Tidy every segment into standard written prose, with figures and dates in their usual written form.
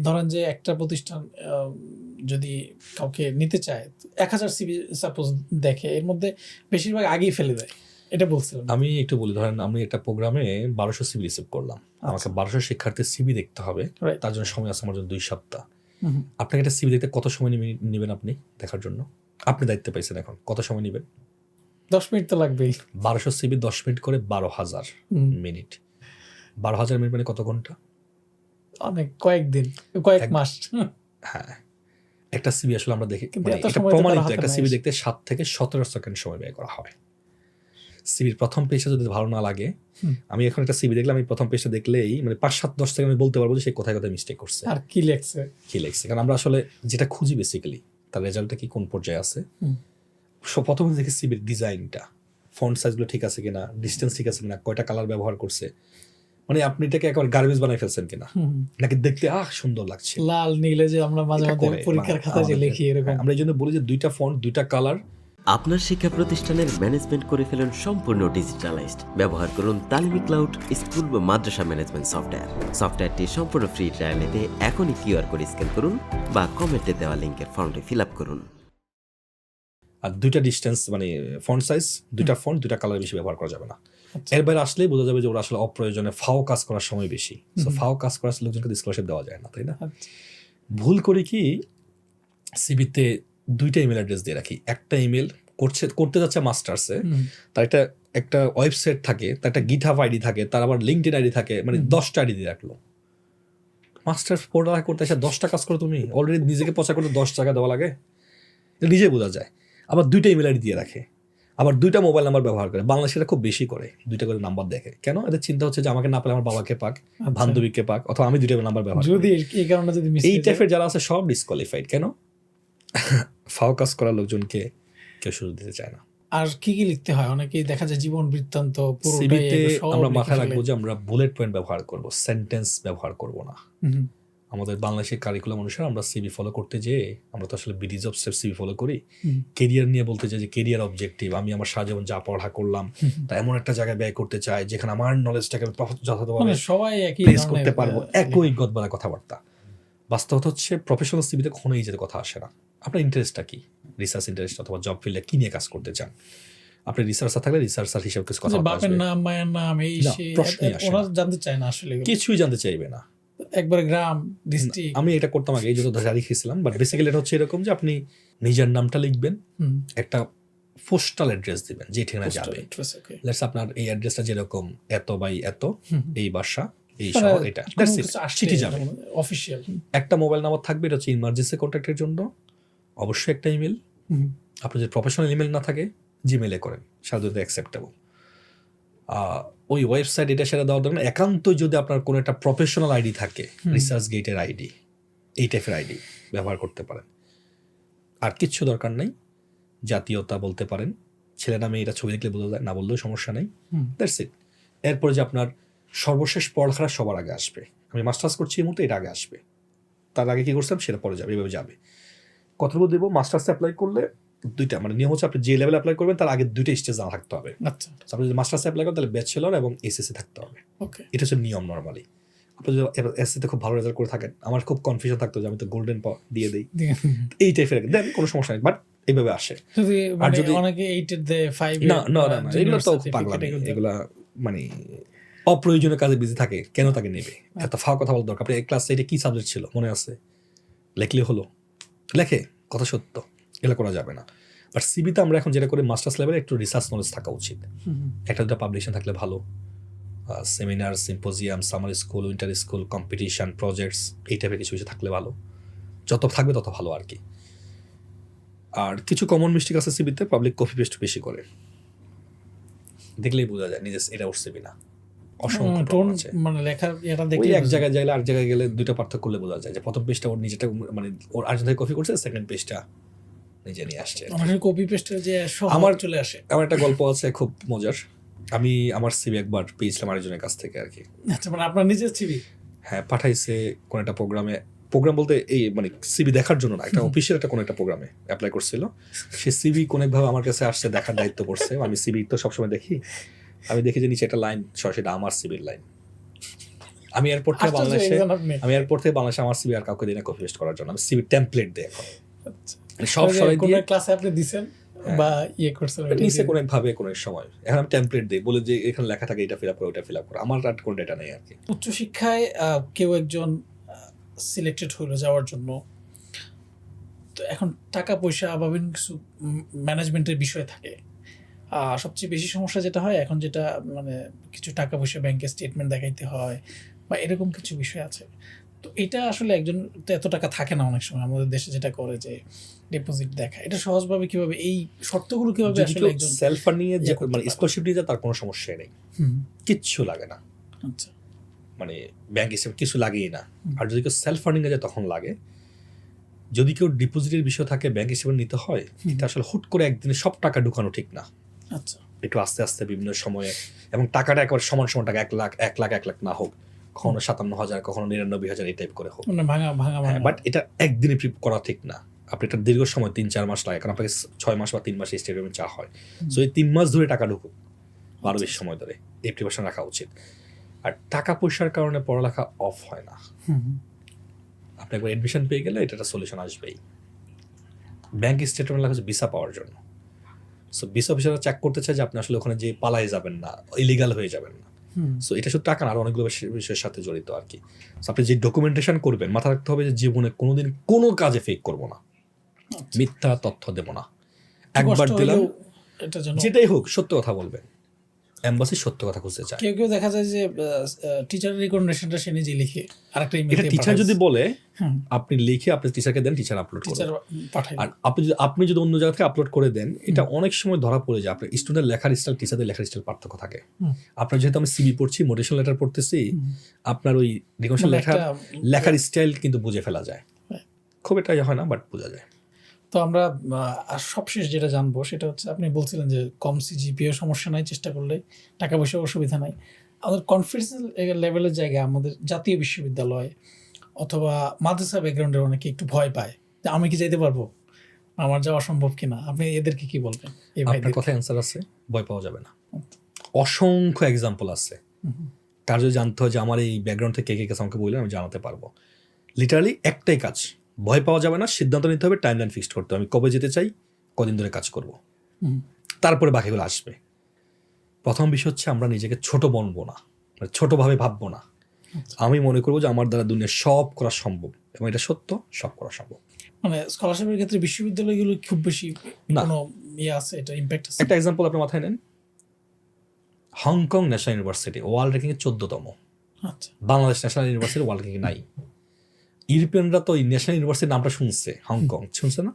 ধরেন যে একটা প্রতিষ্ঠান যদি কাউকে নিতে চায় 1000 সিভি সাপোজ দেখে, এর মধ্যে বেশিরভাগ আগেই ফেলে দেয়, এটা বলছিলাম। আমি একটু বলি, ধরেন আমি একটা প্রোগ্রামে 1200 সিভি রিসিভ করলাম, আমাকে 1200 শিক্ষার্থীর সিভি দেখতে হবে, তার জন্য সময় আছে আমার জন্য 2 সপ্তাহ। আপনাকে একটা সিভি দেখতে কত সময় নেবেন আপনি দেখার জন্য? আপনি দায়িত্ব পাইছেন, এখন কত সময় নেবেন? 10 মিনিট তো লাগবেই। 1200 সিভি 10 মিনিট করে 12,000 মিনিট, 12,000 মিনিট মানে কত ঘন্টা? অনেক, কয়েকদিন, কয়েক মাস। হ্যাঁ, একটা সিভি আসলে আমরা দেখি, কিন্তু মানে এত এটা সময় তো কারো প্রমাণিত, হাতে একটা নাই। সিভি দেখতে 7 থেকে 17 সেকেন্ড সময় ব্যয় করা হয়। সিভির প্রথম পেজটা যদি ভালো না লাগে, আমি এখন একটা সিভি দেখলাম, আমি প্রথম পেজটা দেখলেই মানে 5-7-10 থেকে আমি বলতে পারবো যে সে কোথায় কোথায় মিস্টেক করছে আর কি লেখছে। কারণ আমরা আসলে যেটা খুঁজি বেসিক্যালি তার রেজাল্টটা কি, কোন পর্যায়ে আছে। প্রথমে দেখি সিভির ডিজাইনটা, ফন্ট সাইজগুলো ঠিক আছে কিনা, ডিস্টেন্স ঠিক আছে কিনা, কয়টা কালার ব্যবহার করছে, মানে আপনি এটাকে একবার গার্বেজ বানাই ফেলছেন কিনা, নাকি দেখতে সুন্দর লাগছে লাল নীলে যে আমরা মাঝে মাঝে পরীক্ষার খাতায় যে লিখি এরকম। আমরা এই জন্য বলি যে 2টা ফন্ট 2টা কালার। আপনার শিক্ষা প্রতিষ্ঠানের ম্যানেজমেন্ট করে ফেলুন সম্পূর্ণ ডিজিটালাইজড। ব্যবহার করুন তালিমি ক্লাউড স্কুল বা মাদ্রাসা ম্যানেজমেন্ট সফটওয়্যার। সফটওয়্যারটি সম্পূর্ণ ফ্রি ট্রায়াল নিতে এখনই কিউআর কোড স্ক্যান করুন বা কমেন্টে দেওয়া লিঙ্কের ফর্মটি ফিল আপ করুন। আর 2টা ডিস্টেন্স মানে ফন্ট সাইজ, 2টা ফন্ট 2টা কালার বেশি ব্যবহার করা যাবে না। এর বাইরে আসলেই বোঝা যাবে যে ওরা আসলে অপ্রয়োজনে ফাও কাজ করার সময় বেশি। সো ফাও কাজ করার লোকজনকে স্কলারশিপ দেওয়া যায় না, তাই না? ভুল করে কি সিভিতে 2টা ইমেল অ্যাড্রেস দিয়ে রাখি। একটা ইমেল করতে যাচ্ছে মাস্টার্সে, তার একটা ওয়েবসাইট থাকে, তার একটা গিটহাব আইডি থাকে, তার আবার লিঙ্কডইন আইডি থাকে, মানে 10টা আইডি দিয়ে রাখলো। মাস্টার্স পড়ালেখা করতে এসে 10টা কাজ করো, তুমি অলরেডি নিজেকে প্রচার করতে 10 টাকা দেওয়া লাগে, নিজে বোঝা যায়। আবার 2টা ইমেল আইডি দিয়ে রাখে, আবার 2টা মোবাইল নাম্বার ব্যবহার করে। বাংলাদেশিরা খুব বেশি করে 2টা করে নাম্বার দেখে। কেন? এদের চিন্তা হচ্ছে যে আমাকে না পেলে আমার বাবাকে পাক, বান্ধবীকে পাক, অথবা আমি 2টা নাম্বার ব্যবহার করি। যদি এই কারণে যদি এই টাইপের যারা আছে সব ডিসকোয়ালিফাইড। কেন? ফাও কাজ করার লোকজনকে কেউ সুযোগ দিতে চায় না। আর কি লিখতে হয়? অনেকেই দেখা যায় জীবন বৃত্তান্ত সিভিতে আমরা মাথায় রাখবো যে আমরা বুলেট পয়েন্ট ব্যবহার করব, সেন্টেন্স ব্যবহার করব না। আমাদের বাংলাদেশের কারিকুলাম অনুসারে আমরা সিভি ফলো করতে যেয়ে আমরা তো আসলে বিডিজ অফ সিভি ফলো করি। কেরিয়ার নিয়ে বলতে চাই যে কেরিয়ার অবজেক্টিভ, আমি আমার সারা জীবন যা পড়া করলাম তা এমন একটা জায়গায় ব্যয় করতে চাই যেখানে আমার নলেজটাকে যথাযথভাবে সবাই একই প্লেস করতে পারবো। একই গদবাদা কথাবার্তা। বাস্তবতা হচ্ছে প্রফেশনাল সিভিতে কখনো এই যে কথা আসে না। আপনার ইন্টারেস্টটা কি, রিসার্চ ইন্টারেস্ট অথবা জব ফিল্ডে কি নিয়ে কাজ করতে চান। আপনি রিসার্চার থাকলে রিসার্চার হিসেবে কিছু কথা বাপের নাম মায়ের নাম এই ওরা জানতে চায় না, আসলে কিছুই জানতে চাইবে না। একবার গ্রাম ডিস্ট্রিক্ট। আমি এটা করতাম আগে, এই জন্য জারি খেয়েছিলাম। বাট বেসিক্যালি এটা হচ্ছে এরকম যে আপনি নিজের নামটা লিখবেন, একটা পোস্টাল অ্যাড্রেস দিবেন যে ঠিকানা যাবে। লেটস আপনার এই অ্যাড্রেসটা যেরকম এত বাই এত, এই বাসা, এই শহর, এটা চিঠি যাবে অফিশিয়াল। একটা মোবাইল নাম্বার থাকবে, এটা হচ্ছে ইমার্জেন্সি কন্ট্যাক্টের জন্য। অবশ্যই একটা ইমেল। আপনার যদি প্রফেশনাল ইমেল না থাকে জিমেলে করেন, সাধারণত অ্যাকসেপ্টেবল। ওই ওয়েবসাইট এটা সেটা দেওয়ার দরকার। একান্ত যদি আপনার কোনো একটা প্রফেশনাল আইডি থাকে, রিসার্চ গেটের আইডি, এই টাইপের আইডি ব্যবহার করতে পারেন। আর কিচ্ছু দরকার নেই। জাতীয়তা বলতে পারেন, ছেলে নামে এটা ছবি দেখলে বোঝা যায়, না বললেও সমস্যা নেই। That's it. এরপরে যে আপনার সর্বশেষ পড়ালেখা সবার আগে আসবে। আমি মাস্টার্স করছি এই মুহূর্তে, এটা আগে আসবে। তার আগে কি করছিলাম সেটা পরে যাবে, এভাবে যাবে। কতটুকু দেবো? মাস্টার্সে অ্যাপ্লাই করলে 2টা, মানে নিয়ম হচ্ছে আপনি যে লেভেলে অ্যাপ্লাই করবেন তার আগে 2টা স্টেজ জানা থাকতে হবে। আচ্ছা, আপনি যদি মাস্টার্সে অ্যাপ্লাই করেন তাহলে ব্যাচেলর এবং এসএসসি থাকতে হবে। ওকে, এটা হচ্ছে নিয়ম নর্মালি। আপনি যদি এসএসসিতে খুব ভালো রেজাল্ট করে থাকেন, আমার খুব কনফিউশন থাকতো যে আমি তো গোল্ডেন দিয়ে দিই, এই টাইপের দেন, কোনো সমস্যা নেই। বাট এইভাবে আসে। আর যদি অনেকে 8 এর দেয় 5 না না না, এগুলো তো পাগলামি, এগুলা মানে অপ্রয়োজনীয় কাজে বিজি থাকে, কেন তাকে নেবে? এত ফাও কথা বলার দরকার। আপনি ক্লাস 8-এ কি সাবজেক্ট ছিল মনে আছে? লেখলে হলো, লেখে কথা সত্য, এগুলো করা যাবে না। বাট সিবিতে আমরা এখন যেটা করি, মাস্টার্স লেভেলে একটু রিসার্চ নলেজ থাকা উচিত। একটা দুটা পাবলিকেশন থাকলে ভালো, seminar, symposium, summer school, winter school, competition, projects, এই টাইপের কিছু কিছু থাকলে ভালো। যত থাকবে তত ভালো আর কি। আর কিছু কমন মিস্টেক আছে সিবিতে, পাবলিক কপি পেস্ট বেশি করে, দেখলেই বোঝা যায় নিজে এটা উঠছে কিনা। অসংখ্য মানে লেখার এটা দেখে এক জায়গায় যাইলে আর জায়গায় গেলে 2টা পার্থক্য করলে বোঝা যায় যে প্রথম পেজটা ওর নিজেটা, মানে ওর আর্জেন্ট থেকে কপি করছে, সেকেন্ড পেজটা নিজে নিয়ে আসছে। কপি পেস্টের যে আমার চলে আসে। আমার একটা গল্প আছে খুব মজার। আমি আমার সিভি একবার পেয়েছিলাম আরেকজনের কাছ থেকে আর কি। আচ্ছা, মানে আপনার নিজের সিভি? হ্যাঁ, পাঠাইছে কোন একটা প্রোগ্রামে। প্রোগ্রাম বলতে এই মানে সিভি দেখার জন্য না, একটা অফিসিয়াল একটা কোনো একটা প্রোগ্রামে অ্যাপ্লাই করছিল। সে সিভি কোনোভাবে আমার কাছে আসছে, দেখার দায়িত্ব পড়ছে। আমি সিভি তো সবসময় দেখি, আমি দেখি যে নিচে একটা লাইন, সেটা আমার সিভির লাইন। আমি এয়ারপোর্ট থেকে আশ্চর্য বাংলাদেশে একজন আপনি। বাংলাদেশে আমার সিবি আর কাউকে দিই না কপি পেস্ট করার জন্য, আমি সিবি টেমপ্লেট দিই এখন। আচ্ছা। মানে সব ওই যে সবাই কোনো দিয়ে ক্লাসে আপনি দিছেন বা ইয়ে করছেন ওইটা নিচে দিয়ে- কোনো ভাবে কোনো সময় এখন আমি টেমপ্লেট দিই, বলে যে এখানে লেখা থাকে এটা ফিল আপ করে ওটা ফিল আপ করে, আমার আর কোনো ডেটা নেই আর কি। উচ্চশিক্ষায় কেউ একজন সিলেক্টেড হলো যাওয়ার জন্য, তো এখন টাকা পয়সা বা বিভিন্ন কিছু ম্যানেজমেন্টের বিষয় থাকে। সবচেয়ে বেশি সমস্যা যেটা হয় এখন, যেটা মানে কিছু টাকা পয়সা ব্যাংকের স্টেটমেন্ট দেখাইতে হয় বা এরকম কিছু বিষয় আছে। তো এটা আসলে একজন তো এত টাকা থাকে না অনেক সময় আমাদের দেশে যেটা করে যে ডিপোজিট দেখা, এটা সহজভাবে কিভাবে এই শর্তগুলো কিভাবে যদি আসলে কেউ একজন সেলফ ফান্ডিং এ যে করতে মানে পারে। স্কলারশিপ নিয়ে যায় তার কোনো সমস্যা নেই, হুম, কিচ্ছু লাগে না, আচ্ছা মানে ব্যাংক হিসেবে কিছু লাগেই না। আর যদি কেউ সেলফ ফান্ডিং এ যায় তখন লাগে। যদি কেউ ডিপোজিটের বিষয় থাকে ব্যাংক হিসেবে নিতে হয়, এটা আসলে হুট করে একদিনে সব টাকা ঢুকানো ঠিক না, আচ্ছা একটু আস্তে আস্তে বিভিন্ন সময়ে, এবং টাকাটা একবার সমান সমান টাকা 1 লাখ না হোক, কখনো 57,000 কখনো 99,000 এই টাইপ করে হোক। মানে ভাঙা ভাঙা ভাঙা বাট এটা একদিনে করা ঠিক না, আপনি এটা দীর্ঘ সময় 3-4 মাস লাগে, কারণ আপনাকে 6 মাস বা 3 মাস স্টেটমেন্ট চা হয়। সো এই 3 মাস ধরে টাকা ঢুকুক, 12 বেশি সময় ধরে এই প্রিপারেশন রাখা উচিত। আর টাকা পয়সার কারণে পড়ালেখা অফ হয় না। হুম, আপনি একবার এডমিশন পেয়ে গেলে এটা একটা সলিউশন আসবেই। ব্যাংক স্টেটমেন্ট লাগা হচ্ছে ভিসা পাওয়ার জন্য। সো ভিসা অফিসাররা চেক করতে চায় যে আপনি আসলে ওখানে যে পালায় যাবেন না, ইলিগাল হয়ে যাবেন না। হুম, সো এটা শুধু টাকা না, আরো অনেকগুলো বিষয়ের সাথে জড়িত আর কি। So আপনি যে ডকুমেন্টেশন করবেন, মাথা রাখতে হবে যে জীবনে কোনোদিন কোনো কাজে ফেক করবো না, আচ্ছা। মিথ্যা তথ্য দেব না। একটু একবার কষ্ট দিলাম, হলেও এটা যেন যেটাই হোক সত্য কথা বলবেন। এম্বাসি সত্য কথা খুঁজতে চায়। কেউ কেউ দেখা যায় যে টিচারের রিকমেন্ডেশনটা সে নিজে লিখে আরেকটা ইমেল এটা টিচার যদি বলে হুম। আপনি লিখে আপনি টিচারকে দেন, টিচার আপলোড টিচার করবে। পাঠায় আর আপনি যদি অন্য জায়গা থেকে আপলোড করে দেন, এটা অনেক সময় ধরা পড়ে যায় আপনার স্টুডেন্ট লেখার স্টাইল টিচারদের লেখার স্টাইল পার্থক্য থাকে। হুম। আপনার যেহেতু আমি সিবি পড়ছি, মোটিভেশন লেটার পড়তেছি, আপনার ওই রিকমেন্ডেশন মানে লেখার স্টাইল কিন্তু বুঝে ফেলা যায়। হ্যাঁ। খুব এটা হয় না, বাট বোঝা যায়। তো আমরা আর সবশেষ যেটা জানবো সেটা হচ্ছে, আপনি বলছিলেন যে কম সিজিপিএ সমস্যা নাই, চেষ্টা করলে টাকা পয়সা অসুবিধা নাই। আমাদের কনফিডেন্স লেভেলের জায়গায় আমাদের জাতীয় বিশ্ববিদ্যালয় অথবা মাদ্রাসা ব্যাকগ্রাউন্ডের অনেকে একটু ভয় পায় যে আমি কি যেতে পারবো, আমার যাওয়া সম্ভব কিনা। আপনি এদেরকে কি বলবেন? এই আপনার ভাইদের কথা অ্যান্সার আছে, ভয় পাওয়া যাবে না। অসংখ্য এক্সাম্পল আছে। কার যদি জানতে হয় যে আমার এই ব্যাকগ্রাউন্ড থেকে কে গেছে আমাকে বললে আমি জানাতে পারবো। লিটারালি একটাই কাজ, ভয় পাওয়া যাবে না, সিদ্ধান্ত নিতে হবে, টাইম লাইন ফিক্সড করতে হবে, আমি কবে যেতে চাই, কদিন ধরে কাজ করব, তারপরে বাকিগুলো আসবে। প্রথম বিষয় হচ্ছে আমরা নিজেকে ছোট বনবো না, মানে ছোটভাবে ভাববো না। আমি মনে করবো যে আমার দ্বারা দুনিয়া সব করা সম্ভব, এবং এটা সত্য, সব করা সম্ভব। মানে স্কলারশিপের ক্ষেত্রে বিশ্ববিদ্যালয়গুলো খুব বেশি না। কোনো ইয়ে আছে, এটা ইম্প্যাক্ট আছে? একটা এক্সাম্পল আপনি মাথায় নেন, হংকং ন্যাশনাল ইউনিভার্সিটি ওয়ার্ল্ড র্যাঙ্কিংয়ে 14তম, আচ্ছা Bangladesh national university world ranking নাই। ইউরোপিয়ানরা তো এই ন্যাশনাল ইউনিভার্সিটির নামটা শুনছে, হংকং শুনছে না?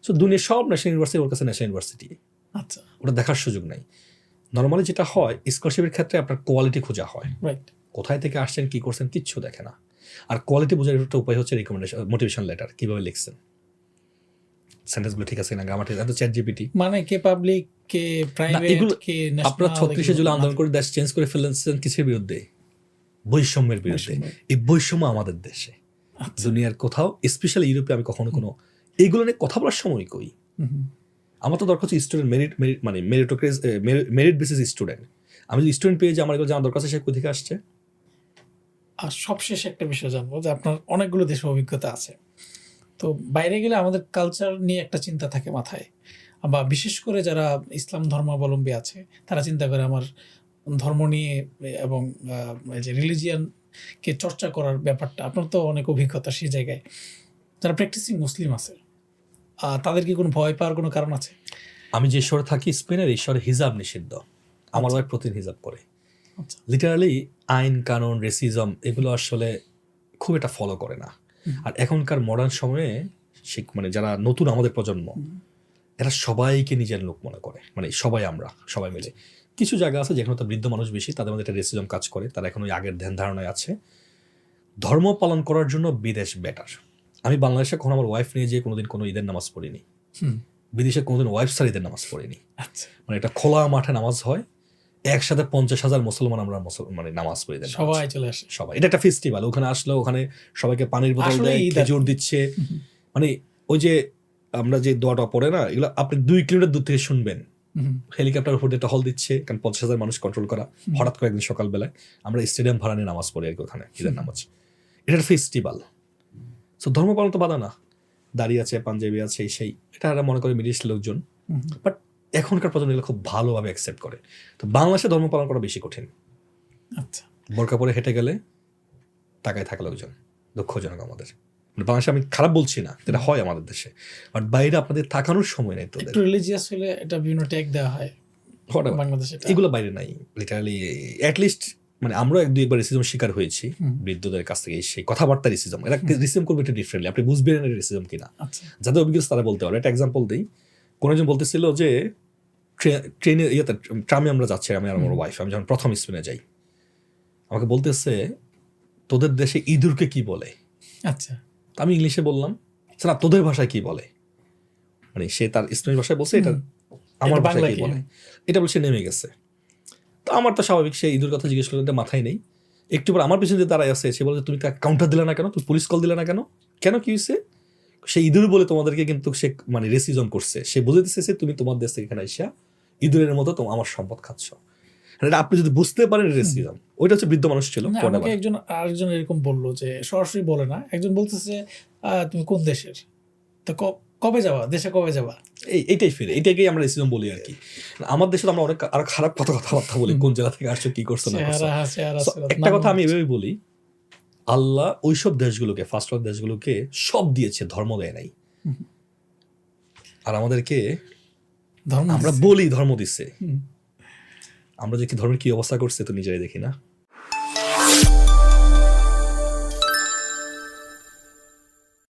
সো দুনিয়ার সব ন্যাশনাল ইউনিভার্সিটি ওর কাছে ন্যাশনাল ইউনিভার্সিটি, আচ্ছা ওটা দেখার সুযোগ নাই। নর্মালি যেটা হয় স্কলারশিপের ক্ষেত্রে আপনার কোয়ালিটি খোঁজা হয়, রাইট। কোথায় থেকে আসছেন, কি করছেন, কিচ্ছু দেখে না। আর কোয়ালিটি বোঝার একটা উপায় হচ্ছে রিকমেন্ডেশন, মোটিভেশন লেটার, কিভাবে লিখছেন, সেন্টেন্সগুলো ঠিক আছে না, গ্রামার ঠিক আছে, চ্যাট জিপিটি। মানে কে পাবলিক, কে প্রাইভেট, এগুলো কে আপনারা ন্যাশনাল, 36 জুলাই আন্দোলন করে দেশ চেঞ্জ করে ফেলেছেন কিসের বিরুদ্ধে? বৈষম্যের বিরুদ্ধে। এই বৈষম্য আমাদের দেশে, দুনিয়ার কোথাও, স্পেশালি ইউরোপে আমি কখনো কোনো এইগুলো নিয়ে কথা বলার সময় কই। আমার তো দরকার হচ্ছে স্টুডেন্ট মেরিট, মানে মেরিট বেসিস স্টুডেন্ট। আমি যদি স্টুডেন্ট পেয়ে যে আমার এগুলো জানার দরকার আছে, সে কোথা থেকে আসছে। আর সবশেষ একটা বিষয় জানবো যে আপনার অনেকগুলো দেশের অভিজ্ঞতা আছে, তো বাইরে গেলে আমাদের কালচার নিয়ে একটা চিন্তা থাকে মাথায়, বা বিশেষ করে যারা ইসলাম ধর্মাবলম্বী আছে তারা চিন্তা করে আমার ধর্ম নিয়ে, এবং এই যে রিলিজিয়ানকে চর্চা করার ব্যাপারটা। আপনার তো অনেক অভিজ্ঞতা সেই জায়গায়, যারা প্র্যাকটিসিং মুসলিম আছে তাদের কি কোনো ভয় পাওয়ার কোনো কারণ আছে? আমি যে শহরে থাকি স্পেনের, এই শহরে হিজাব নিষিদ্ধ, আমার ওয়াইফ প্রতিদিন হিজাব করে। আচ্ছা লিটারালি আইন কানুন, রেসিজম এগুলো আসলে খুব একটা ফলো করে না। আর এখনকার মডার্ন সময়ে মানে যারা নতুন আমাদের প্রজন্ম, এরা সবাইকে নিজের লোক মনে করে, মানে আমরা সবাই মিলে। কিছু জায়গা আছে যেখানে তো বৃদ্ধ মানুষ বেশি, তাদের মধ্যে একটা রেসিজম কাজ করে, তারা এখন ওই আগের ধ্যান ধারণায় আছে। ধর্ম পালন করার জন্য বিদেশ বেটার। আমি বাংলাদেশে কখনো আমার ওয়াইফ নিয়ে যেয়ে কোনোদিন কোনো ঈদের নামাজ পড়িনি, বিদেশে কোনোদিন ওয়াইফ ছাড়া ঈদের নামাজ পড়িনি। আচ্ছা, মানে একটা খোলা মাঠে নামাজ হয়, একসাথে 50,000 মুসলমান আমরা মানে নামাজ পড়ি, সবাই চলে আসে, সবাই। এটা একটা ফেস্টিভ্যাল, ওখানে আসলে ওখানে সবাইকে পানির বোতল আসলে দেয়, ঈদ আর খেজুর দিচ্ছে। মানে ওই যে আমরা যে দোয়াটা পড়ে না, এগুলো আপনি 2 কিলোমিটার দূর থেকে শুনবেন, হেলিকপ্টার উপর দিয়ে টহল দিচ্ছে, কারণ 50,000 মানুষ কন্ট্রোল করা। হঠাৎ করে একদিন সকালবেলায় আমরা স্টেডিয়াম ভাড়া নিয়ে নামাজ পড়ি আর কি, ওখানে ঈদের নামাজ, এটা একটা ফেস্টিভ্যাল। সো ধর্ম পালন তো বাধা না, দাঁড়িয়ে আছে, পাঞ্জাবি আছে, সেই এটা আমরা মনে করি মিডল ইস্ট লোকজন, বাট এখনকার প্রজন্ম এগুলো খুব ভালোভাবে অ্যাকসেপ্ট করে। তো বাংলাদেশে ধর্ম পালন করা বেশি কঠিন। আচ্ছা, বোরকা পরে হেঁটে গেলে তাকায় থাকে লোকজন, দুঃখজনক আমাদের। মানে বাংলাদেশে আমি খারাপ বলছি না, এটা হয় আমাদের দেশে, বাট বাইরে আপনাদের তাকানোর সময় নেই তোদের। একটু রিলিজিয়াস হলে এটা বিভিন্ন ট্যাগ দেওয়া হয় Whatever. বাংলাদেশে এটা। এগুলো বাইরে নাই লিটারালি। অ্যাটলিস্ট মানে আমরা এক দুই একবার রেসিজম শিকার হয়েছি বৃদ্ধদের কাছ থেকে, সেই কথাবার্তা রেসিজম, এরা রিসিজম করবে একটু ডিফারেন্টলি, আপনি বুঝবেন এটা রেসিজম কিনা, আচ্ছা, যাদের অভিজ্ঞতা তারা বলতে পারে। একটা এক্সাম্পল দিই, কোনো একজন বলতেছিল যে ট্রেনে ট্রামে আমরা যাচ্ছি, আমি আর আমার ওয়াইফ, আমি যখন প্রথম স্পেনে যাই, আমাকে বলতেছে তোদের দেশে ইঁদুরকে কি বলে। আচ্ছা, তো আমি ইংলিশে বললাম, না তোদের ভাষায় কি বলে, মানে সে তার স্পেনিশ ভাষায় বলছে, এটা আমার এটা ভাষায় বাংলা কি কি? বলে, এটা বলছে নেমে গেছে। তো আমার তো স্বাভাবিক, সে ইঁদুর কথা জিজ্ঞেস করতে মাথায় নেই। একটু পর আমার পিছনে দাঁড়ায় আছে, সে বলে তুমি তাকে কাউন্টার দিলে না কেন, তুমি পুলিশ কল দিলে না কেন, কেন কি হয়েছে, সে ইঁদুর বলে তোমাদেরকে কিন্তু সে মানে রেসিজম করছে, সে বুঝে দিচ্ছে তুমি তোমার দেশ থেকে এখানে এসে ইঁদুরের মতো তোমার আমার সম্পদ খাচ্ছ। এটা আপনি যদি বুঝতে পারেন রেসিজম, ওইটা হচ্ছে বৃদ্ধ মানুষ ছিল। না, আমাকে একজন আরেকজন এরকম বললো যে সরাসরি বলে না, একজন বলতেছে তুমি কোন দেশের, তো কবে যাবা, দেশে কবে যাবা। এইটাই ফিরে, এইটাকেই আমরা রেসিজম বলি আর কি। আমার দেশে তো আমরা অনেক আরো খারাপ কথাবার্তা বলি, কোন জেলা থেকে আসছো, কি করছো না করছো। So, একটা কথা আমি এভাবেই বলি, আল্লাহ ওইসব দেশগুলোকে, ফার্স্ট ওয়ার্ল্ড দেশগুলোকে সব দিয়েছে, ধর্ম দেয় নাই। আর আমাদেরকে আমরা বলি ধর্ম দিচ্ছে, আমরা যে কি ধর্মের কি অবস্থা করছে তো নিজেরাই দেখি না।